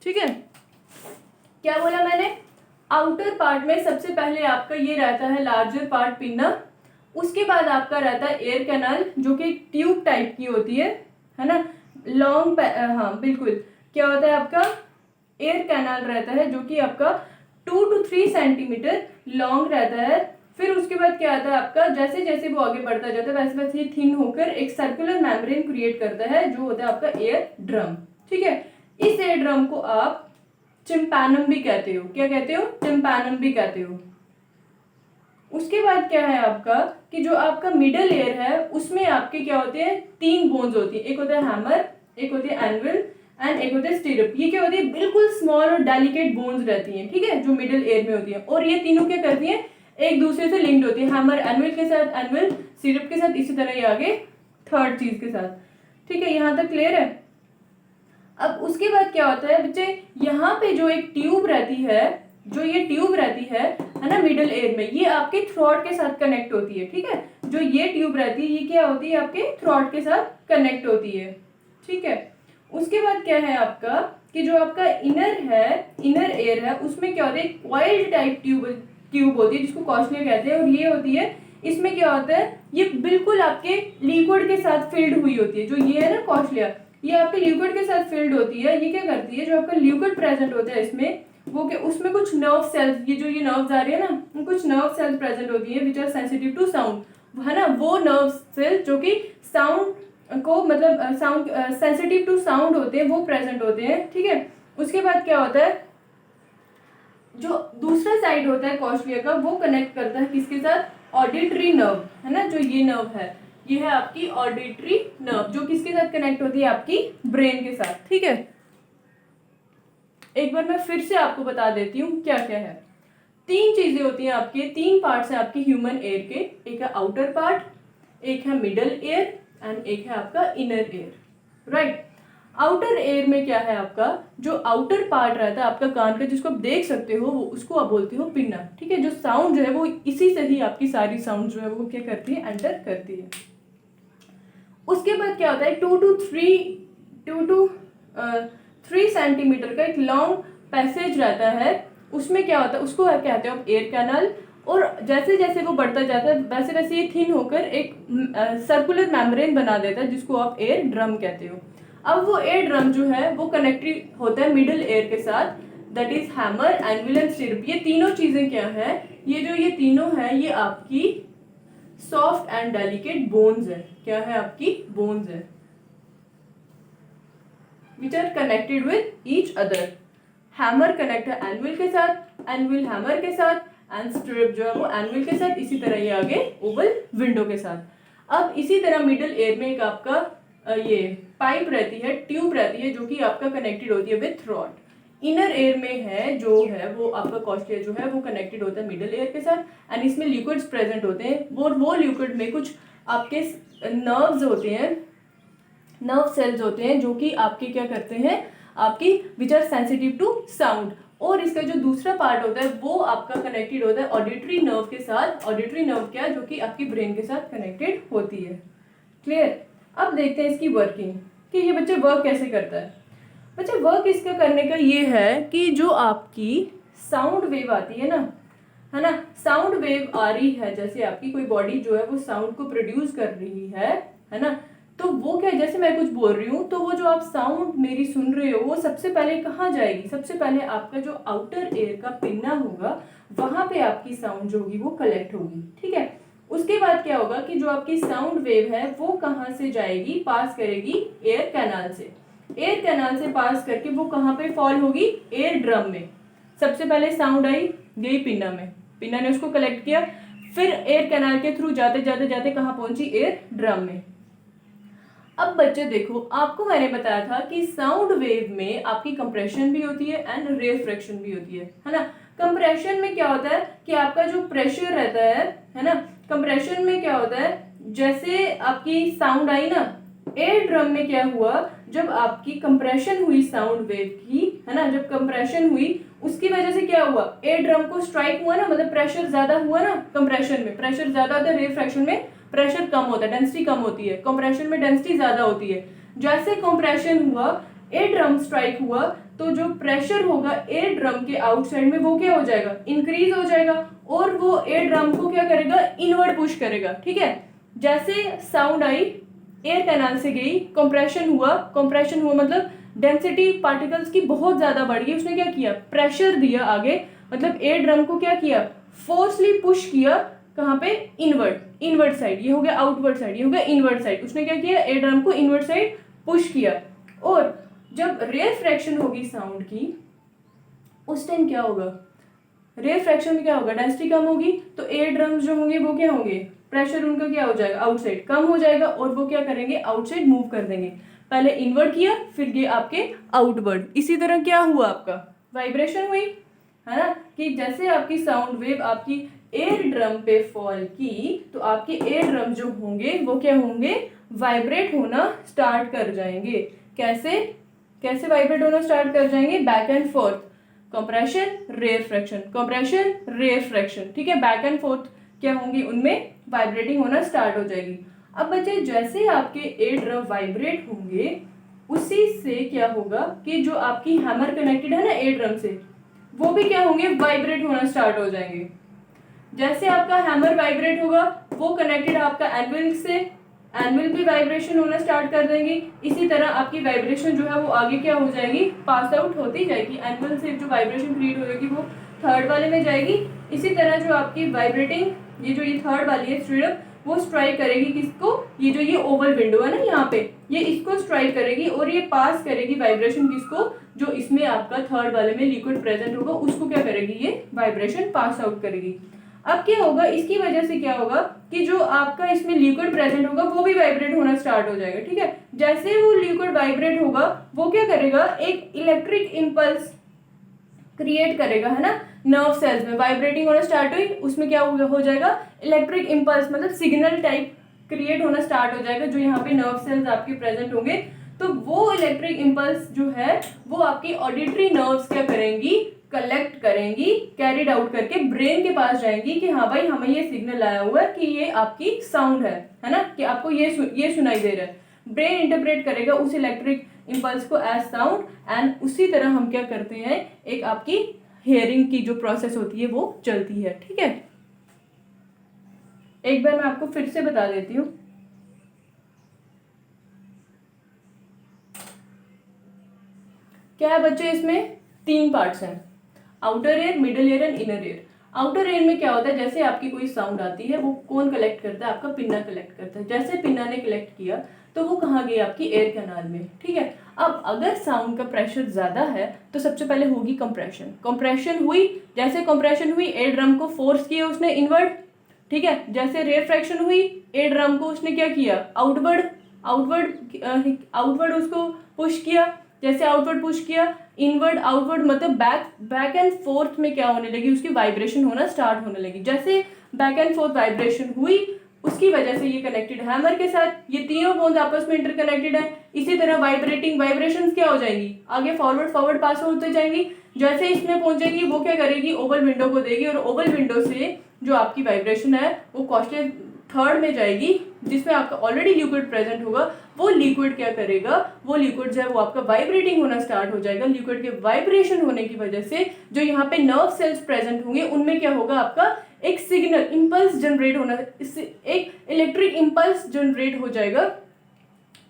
ठीक है, क्या बोला मैंने, आउटर पार्ट में सबसे पहले आपका ये रहता है लार्जर पार्ट पिन्ना, उसके बाद आपका रहता है एयर कैनाल जो कि ट्यूब टाइप की होती है ना, लॉन्ग, हाँ बिल्कुल, क्या होता है आपका एयर कैनाल रहता है जो कि आपका 2 to 3 सेंटीमीटर लॉन्ग रहता है। फिर उसके बाद क्या आता है आपका, जैसे जैसे वो आगे बढ़ता जाता है वैसे वैसे ये थिन होकर एक सर्कुलर मेम्ब्रेन क्रिएट करता है जो होता है आपका एयर ड्रम। ठीक है, इस एयर ड्रम को आप टिम्पैनम भी कहते हो, क्या कहते हो, टिम्पैनम भी कहते हो। उसके बाद क्या है आपका कि जो आपका मिडल एयर है उसमें आपके क्या होते हैं, 3 बोन्स होती है, एक होता है हैमर, एक होती है एनविल एंड एक होता है स्टिरअप। ये क्या होती है, बिल्कुल स्मॉल और डेलिकेट बोन्स रहती हैं, ठीक है, जो मिडल एयर में होती है, और ये तीनों क्या करती हैं, एक दूसरे से लिंक्ड होती है, हैमर एनविल के साथ, एनविल स्टिरअप के साथ, इसी तरह ये आगे थर्ड चीज के साथ। ठीक है, यहाँ तक क्लियर है। अब उसके बाद क्या होता है बच्चे, यहाँ पे जो एक ट्यूब रहती है, जो ये ट्यूब रहती है ना मिडल एयर में, ये आपके थ्रॉट के साथ कनेक्ट होती है। ठीक है, जो ये ट्यूब रहती है ये क्या होती है, आपके थ्रॉट के साथ कनेक्ट होती है। ठीक है, उसके बाद क्या है आपका कि जो आपका इनर एयर है उसमें क्या होता है, कॉइल्ड टाइप ट्यूब होती है जिसको कॉशलिया कहते हैं, और ये होती है, इसमें क्या होता है, ये बिल्कुल आपके लिक्विड के साथ फिल्ड हुई होती है। जो ये है ना कॉशलिया, ये आपके लिक्विड के साथ फिल्ड होती है। ये क्या करती है, जो आपका लिक्विड प्रेजेंट होता है इसमें, वो क्या, उसमें कुछ नर्व सेल्स, ये जो ये नर्व्स आ रही है ना, कुछ नर्व सेल्स प्रेजेंट होती है which are sensitive to sound, है ना, वो नर्व सेल्स जो कि साउंड को, मतलब साउंड सेंसिटिव टू साउंड होते हैं, वो प्रेजेंट होते हैं। ठीक है, उसके बाद क्या होता है, जो दूसरा साइड होता है कॉशलिया का, वो कनेक्ट करता है किसके साथ, ऑडिटरी नर्व, है ना, जो ये नर्व है, ये है आपकी ऑडिटरी नर्व, जो किसके साथ कनेक्ट होती है, आपकी ब्रेन के साथ। ठीक है, एक बार मैं फिर से आपको बता देती हूँ क्या क्या है। 3 चीजें होती हैं आपके, 3 पार्ट्स हैं आपके ह्यूमन एयर के, एक है आउटर पार्ट, एक है मिडल एयर एंड एक है आपका inner air, right. Outer air में क्या है आपका, जो आउटर पार्ट रहता है आपका कान का, जिसको आप देख सकते हो, वो उसको आप बोलते हो पिन्ना। ठीक है, जो साउंड जो है वो इसी से ही आपकी सारी साउंड जो है वो क्या करती है, एंटर करती है। उसके बाद क्या होता है, 2 to 3 सेंटीमीटर का एक लॉन्ग पैसेज रहता है, उसमें क्या होता है, उसको कहते हो आप एयर कैनल, और जैसे जैसे वो बढ़ता जाता है वैसे वैसे ये थिन होकर एक सर्कुलर मेम्ब्रेन बना देता है जिसको आप एयर ड्रम कहते हो। अब वो एयर ड्रम जो है वो कनेक्टेड होता है मिडल एयर के साथ, that is hammer, anvil and stirrup. ये तीनों चीजें क्या है, ये तीनों है, ये आपकी सॉफ्ट एंड डेलिकेट बोन्स है। क्या है, आपकी बोन्स है which are connected with each other. Hammer connect है एनविल के साथ, एनविल हैमर के साथ, एंड स्ट्रिप जो है वो एनविल के साथ, इसी तरह ये आगे ओवल विंडो के साथ। अब इसी तरह मिडल एयर में एक आपका ये पाइप रहती है, ट्यूब रहती है, जो कि आपका कनेक्टेड होती है विथ थ्रॉट। इनर एयर में है जो है वो आपका कॉस्टिया जो है वो कनेक्टेड होता है मिडल एयर के साथ, एंड इसमें लिक्विड्स प्रेजेंट होते हैं, वो लिक्विड में कुछ आपके नर्व्स होते हैं, नर्व सेल्स होते हैं जो कि आपके क्या करते हैं, आपकी which are sensitive to sound. और इसका जो दूसरा पार्ट होता है वो आपका कनेक्टेड होता है ऑडिटरी नर्व के साथ। ऑडिटरी नर्व क्या है, जो कि आपकी ब्रेन के साथ कनेक्टेड होती है। क्लियर। अब देखते हैं इसकी वर्किंग कि ये बच्चे वर्क कैसे करता है। बच्चे वर्क इसका करने का ये है कि जो आपकी साउंड वेव आती है ना, साउंड वेव आ रही है, जैसे आपकी कोई बॉडी जो है वो साउंड को प्रोड्यूस कर रही है ना, तो वो क्या, जैसे मैं कुछ बोल रही हूँ तो वो जो आप साउंड मेरी सुन रहे हो वो सबसे पहले कहाँ जाएगी, सबसे पहले आपका जो आउटर एयर का पिन्ना होगा वहां पे आपकी साउंड जो होगी वो कलेक्ट होगी। ठीक है, उसके बाद क्या होगा कि जो आपकी साउंड वेव है वो कहाँ से जाएगी, पास करेगी एयर कैनाल से। एयर कैनाल से पास करके वो कहाँ पे फॉल होगी, एयर ड्रम में। सबसे पहले साउंड आई, गई पिन्ना में, पिन्ना ने उसको कलेक्ट किया, फिर एयर कैनाल के थ्रू जाते जाते जाते कहाँ पहुंची, एयर ड्रम में। अब बच्चे देखो, आपको मैंने बताया था कि साउंड वेव में आपकी कंप्रेशन भी होती है एंड रेफ्रैक्शन भी होती है ना। कंप्रेशन में क्या होता है कि आपका जो प्रेशर रहता है ना, कंप्रेशन में क्या होता है, जैसे आपकी साउंड आई ना, एयर ड्रम में क्या हुआ, जब आपकी कंप्रेशन हुई साउंड वेव की, है ना, जब कंप्रेशन हुई उसकी वजह से क्या हुआ, एयर ड्रम को स्ट्राइक हुआ ना, मतलब प्रेशर ज्यादा हुआ ना, कंप्रेशन में प्रेशर ज्यादा होता है, रेफ्रैक्शन में प्रेशर कम होता है, डेंसिटी कम होती है, कंप्रेशन में डेंसिटी ज्यादा होती है। जैसे कंप्रेशन हुआ, एयर ड्रम स्ट्राइक हुआ, तो जो प्रेशर होगा एयर ड्रम के आउटसाइड में वो क्या हो जाएगा, इंक्रीज हो जाएगा, और वो एयर ड्रम को क्या करेगा, इनवर्ड पुश करेगा। ठीक है, जैसे साउंड आई एयर कैनाल से गई, कंप्रेशन हुआ मतलब डेंसिटी पार्टिकल्स की बहुत ज्यादा बढ़ गई, उसने क्या किया, प्रेशर दिया आगे, मतलब एयर ड्रम को क्या किया, फोर्सली पुश किया, कहाँ पे, इनवर्ड साइड, ये हो गया आउटवर्ड साइड, ये हो गया इनवर्ड साइड, उसने क्या किया, एयर ड्रम को इनवर्ड साइड पुश किया। और जब रेयर फ्रैक्शन होगी साउंड की, उस टाइम क्या होगा, रेयर फ्रैक्शन में क्या होगा, डेंसिटी कम होगी, तो एयर ड्रम्स जो होंगे वो क्या होंगे, प्रेशर उनका क्या हो जाएगा, आउटसाइड कम हो जाएगा, और वो क्या करेंगे, आउटसाइड मूव कर देंगे। पहले इनवर्ड किया, फिर ये आपके आउटवर्ड। इसी तरह क्या हुआ, आपका वाइब्रेशन हुई, है ना, कि जैसे आपकी साउंड वेव आपकी एयर ड्रम पे फॉल की, तो आपके एयर ड्रम जो होंगे वो क्या होंगे, वाइब्रेट होना स्टार्ट कर जाएंगे। कैसे कैसे वाइब्रेट होना स्टार्ट कर जाएंगे, back and forth, compression rarefaction, compression rarefaction. ठीक है, बैक एंड फोर्थ क्या होंगी, उनमें वाइब्रेटिंग होना स्टार्ट हो जाएगी। अब बच्चे जैसे आपके एयर ड्रम वाइब्रेट होंगे, उसी से क्या होगा कि जो आपकी हैमर कनेक्टेड है ना एयर ड्रम से, वो भी क्या होंगे, वाइब्रेट होना स्टार्ट हो जाएंगे। जैसे आपका हैमर वाइब्रेट होगा, वो कनेक्टेड है आपका एनविल से, एनविल भी वाइब्रेशन होना स्टार्ट कर देंगे। इसी तरह आपकी वाइब्रेशन जो है वो आगे क्या हो जाएगी, पास आउट होती जाएगी, एनविल से जो वाइब्रेशन क्रिएट होगी वो थर्ड वाले में जाएगी। इसी तरह जो आपकी वाइब्रेटिंग ये थर्ड वाली है स्ट्रिप, वो स्ट्राइक करेगी किसको, ये ओवल विंडो है ना यहाँ पे, ये इसको स्ट्राइक करेगी और ये पास करेगी वाइब्रेशन किसको, जो इसमें आपका थर्ड वाले में लिक्विड प्रेजेंट होगा, उसको क्या करेगी, ये वाइब्रेशन पास आउट करेगी। अब क्या होगा, इसकी वजह से क्या होगा कि जो आपका इसमें लिक्विड प्रेजेंट होगा वो भी वाइब्रेट होना स्टार्ट हो जाएगा। ठीक है, जैसे वो लिक्विड वाइब्रेट होगा, वो क्या करेगा, एक इलेक्ट्रिक इंपल्स क्रिएट करेगा, है ना, नर्व सेल्स में वाइब्रेटिंग होना स्टार्ट हुई, उसमें क्या हो जाएगा, इलेक्ट्रिक इंपल्स मतलब सिग्नल टाइप क्रिएट होना स्टार्ट हो जाएगा, जो यहाँ पे नर्व सेल्स आपके प्रेजेंट होंगे। तो वो इलेक्ट्रिक इंपल्स जो है वो आपकी ऑडिटरी नर्व्स क्या करेंगी, कलेक्ट करेंगी, कैरिड आउट करके ब्रेन के पास जाएंगी कि हाँ भाई हमें ये सिग्नल आया हुआ है कि ये आपकी साउंड है ना, कि आपको ये सुनाई दे रहा है। ब्रेन इंटरप्रेट करेगा उस इलेक्ट्रिक इंपल्स को एज साउंड, एंड उसी तरह हम क्या करते हैं, एक आपकी हियरिंग की जो प्रोसेस होती है वो चलती है। ठीक है, एक बार मैं आपको फिर से बता देती हूँ। क्या है बच्चे, इसमें 3 पार्ट्स हैं, outer air, middle air and inner air. Outer air में क्या होता है, जैसे आपकी कोई साउंड आती है वो कौन कलेक्ट करता है, आपका पिन्ना कलेक्ट करता है। जैसे पिन्ना ने कलेक्ट किया तो वो कहाँ गई, आपकी एयर कैनाल में। ठीक है, अब अगर साउंड का प्रेशर ज्यादा है तो सबसे पहले होगी कंप्रेशन। कंप्रेशन हुई, जैसे कंप्रेशन हुई एयर ड्रम को फोर्स किया उसने इनवर्ड। ठीक है, जैसे रेयर फ्रैक्शन हुई एयर ड्रम को उसने क्या किया, आउटवर्ड आउटवर्ड उसको पुश किया। जैसे आउटवर्ड पुश किया, इनवर्ड आउटवर्ड मतलब बैक एंड फोर्थ में क्या होने लगी, उसकी वाइब्रेशन होना स्टार्ट होने लगी। जैसे बैक एंड फोर्थ वाइब्रेशन हुई, उसकी वजह से ये कनेक्टेड हैमर के साथ, ये तीनों बोन्स आपस में इंटरकनेक्टेड है। इसी तरह वाइब्रेशंस क्या हो जाएंगी, आगे फॉरवर्ड पास होते जाएंगी। जैसे इसमें पहुंचेगी वो क्या करेगी, ओवल विंडो को देगी, और ओवल विंडो से जो आपकी वाइब्रेशन है वो कॉस्टल थर्ड में जाएगी, जिसमें आपका ऑलरेडी लिक्विड प्रेजेंट होगा। वो लिक्विड क्या करेगा, वो लिक्विड जो है वो आपका वाइब्रेटिंग होना स्टार्ट हो जाएगा। लिक्विड के वाइब्रेशन होने की वजह से जो यहाँ पे नर्व सेल्स प्रेजेंट होंगे उनमें क्या होगा, आपका एक सिग्नल इंपल्स जनरेट होना, इससे एक इलेक्ट्रिक इंपल्स जनरेट हो जाएगा।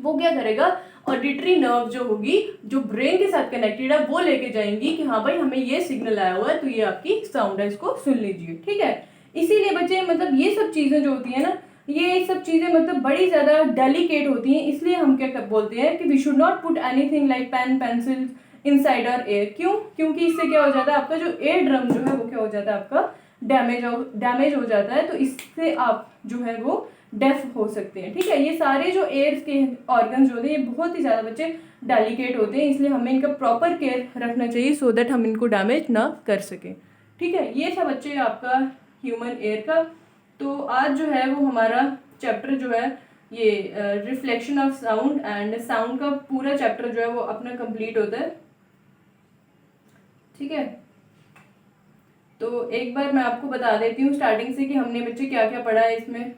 वो क्या करेगा, ऑडिटरी नर्व जो होगी, जो ब्रेन के साथ कनेक्टेड है, वो लेके जाएंगी कि हाँ भाई हमें ये सिग्नल आया हुआ है, तो ये आपकी साउंड है, इसको सुन लीजिए। ठीक है, इसीलिए बच्चे मतलब ये सब चीजें जो होती है ना, ये सब चीजें मतलब बड़ी ज्यादा डेलिकेट होती हैं, इसलिए हम क्या बोलते हैं कि we should not put anything like pen pencil inside our ear. क्यों, क्योंकि इससे क्या हो जाता है, आपका जो एयर ड्रम जो है वो क्या हो जाता है, आपका डैमेज हो जाता है, तो इससे आप जो है वो डेफ हो सकते हैं। ठीक है, ये सारे जो एयर के ऑर्गन्स होते हैं ये बहुत ही ज़्यादा बच्चे डेलिकेट होते हैं, इसलिए हमें इनका प्रॉपर केयर रखना चाहिए सो दैट हम इनको डैमेज ना कर सकें। ठीक है, ये था बच्चे आपका ह्यूमन एयर का। तो आज जो है वो हमारा चैप्टर जो है ये reflection of sound and sound का पूरा चैप्टर जो है वो अपना कंप्लीट होता है। ठीक है, तो एक बार मैं आपको बता देती हूँ स्टार्टिंग से कि हमने बच्चे क्या क्या पढ़ा है इसमें।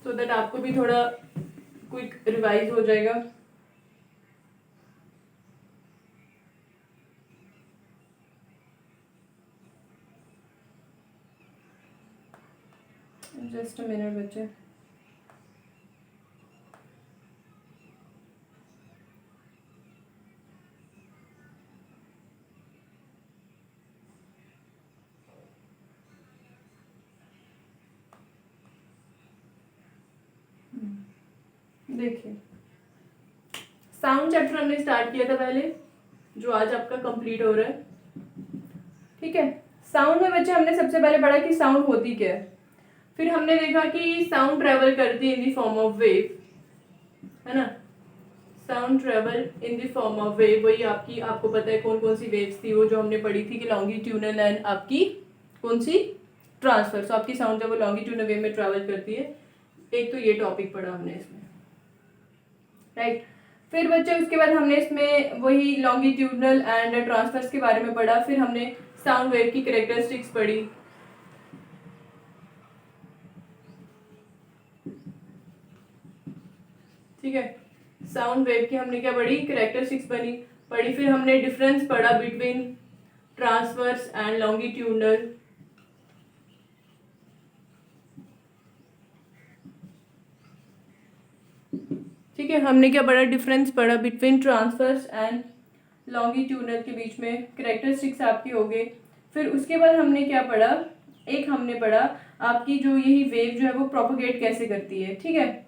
तो सो दैट आपको भी थोड़ा क्विक रिवाइज हो जाएगा। जस्ट अ मिनट बच्चे। देखिए, साउंड चैप्टर हमने स्टार्ट किया था पहले, जो आज आपका कंप्लीट हो रहा है। ठीक है, साउंड में बच्चे हमने सबसे पहले पढ़ा कि साउंड होती क्या है। फिर हमने देखा कि साउंड ट्रेवल करती है in the form of wave, है ना। Sound travel in the form of wave, वही आपको पता है कौन कौन सी वेव्स थी वो जो हमने पढ़ी थी कि लॉन्गिट्यूडनल एंड आपकी कौन सी ट्रांसफर। सो आपकी साउंड जब वो लॉन्गिट्यूडनल वेव में ट्रेवल करती है, एक तो ये टॉपिक पढ़ा हमने इसमें, राइट। फिर बच्चे उसके बाद हमने इसमें वही लॉन्गिट्यूडनल एंड ट्रांसफर्स के बारे में पढ़ा। फिर हमने साउंड वेव की कैरेक्टरिस्टिक्स पढ़ी। ठीक है, साउंड वेव की हमने क्या पढ़ी, कैरेक्टरिस्टिक्स पढ़ी। फिर हमने डिफरेंस पढ़ा बिटवीन ट्रांसवर्स एंड लॉन्गिट्यूडनल। ठीक है, हमने क्या पढ़ा, डिफरेंस पढ़ा बिटवीन ट्रांसवर्स एंड लॉन्गिट्यूडनल के बीच में, कैरेक्टरिस्टिक्स आपकी हो गई। फिर उसके बाद हमने क्या पढ़ा, एक हमने पढ़ा आपकी जो यही वेव जो है वो प्रोपोगेट कैसे करती है। ठीक है,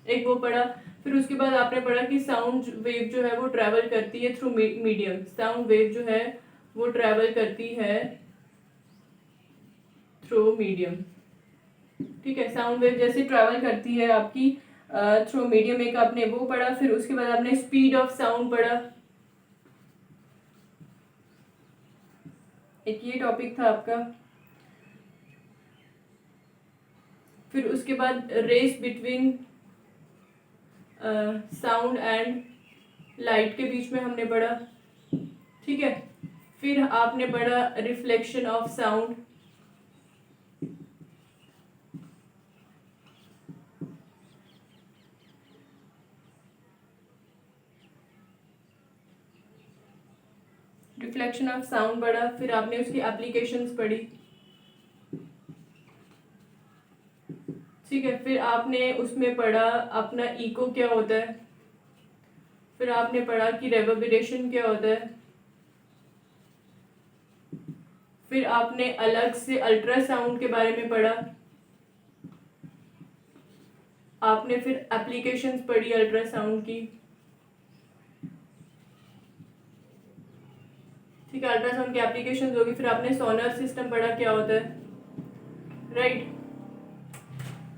एक वो पढ़ा। फिर उसके बाद आपने पढ़ा कि साउंड वेव जो है वो ट्रैवल करती है थ्रू मीडियम। साउंड वेव जो है वो ट्रैवल करती है थ्रू मीडियम। ठीक है, साउंड वेव जैसे ट्रैवल करती है आपकी थ्रू मीडियम, एक आपने वो पढ़ा। फिर उसके बाद आपने स्पीड ऑफ साउंड पढ़ा, एक ये टॉपिक था आपका। फिर उसके बाद race between sound and light के बीच में हमने पढ़ा। ठीक है, फिर आपने पढ़ा reflection of sound. Reflection of sound पढ़ा। फिर आपने उसकी एप्लीकेशंस पढ़ी। ठीक है, फिर आपने उसमें पढ़ा अपना इको क्या होता है। फिर आपने पढ़ा कि रेवर्बरेशन क्या होता है। फिर आपने अलग से अल्ट्रासाउंड के बारे में पढ़ा। आपने फिर एप्लीकेशंस पढ़ी अल्ट्रासाउंड की। ठीक है, अल्ट्रासाउंड की एप्लीकेशंस होगी। फिर आपने सोनर सिस्टम पढ़ा क्या होता है, राइट।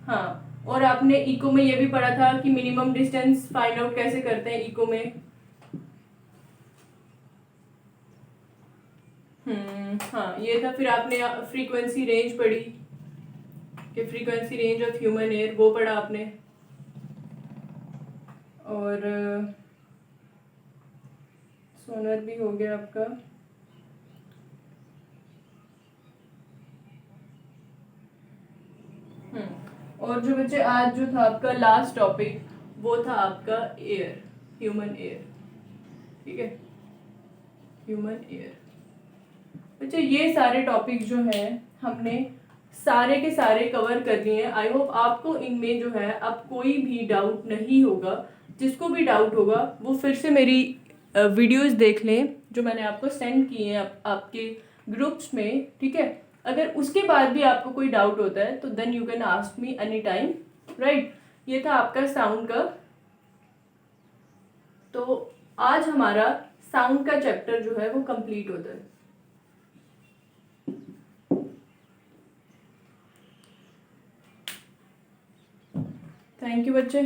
हाँ, और आपने इको में ये भी पढ़ा था कि मिनिमम डिस्टेंस फाइंड आउट कैसे करते हैं इको में। हाँ, ये था। फिर आपने फ्रीक्वेंसी रेंज पढ़ी कि frequency range of human air, वो पढ़ा आपने। और सोनर भी हो गया आपका। और जो बच्चे आज जो था आपका लास्ट टॉपिक, वो था आपका एयर, ह्यूमन एयर। ठीक है, ह्यूमन एयर। बच्चे ये सारे टॉपिक जो है हमने सारे के सारे कवर कर लिए हैं। आई होप आपको इनमें जो है अब कोई भी डाउट नहीं होगा। जिसको भी डाउट होगा वो फिर से मेरी वीडियोस देख लें जो मैंने आपको सेंड किए हैं आपके ग्रुप्स में। ठीक है, अगर उसके बाद भी आपको कोई डाउट होता है तो then you can ask me any time, right. ये था आपका साउंड का। तो आज हमारा साउंड का चैप्टर जो है वो कंप्लीट होता है। थैंक यू बच्चे।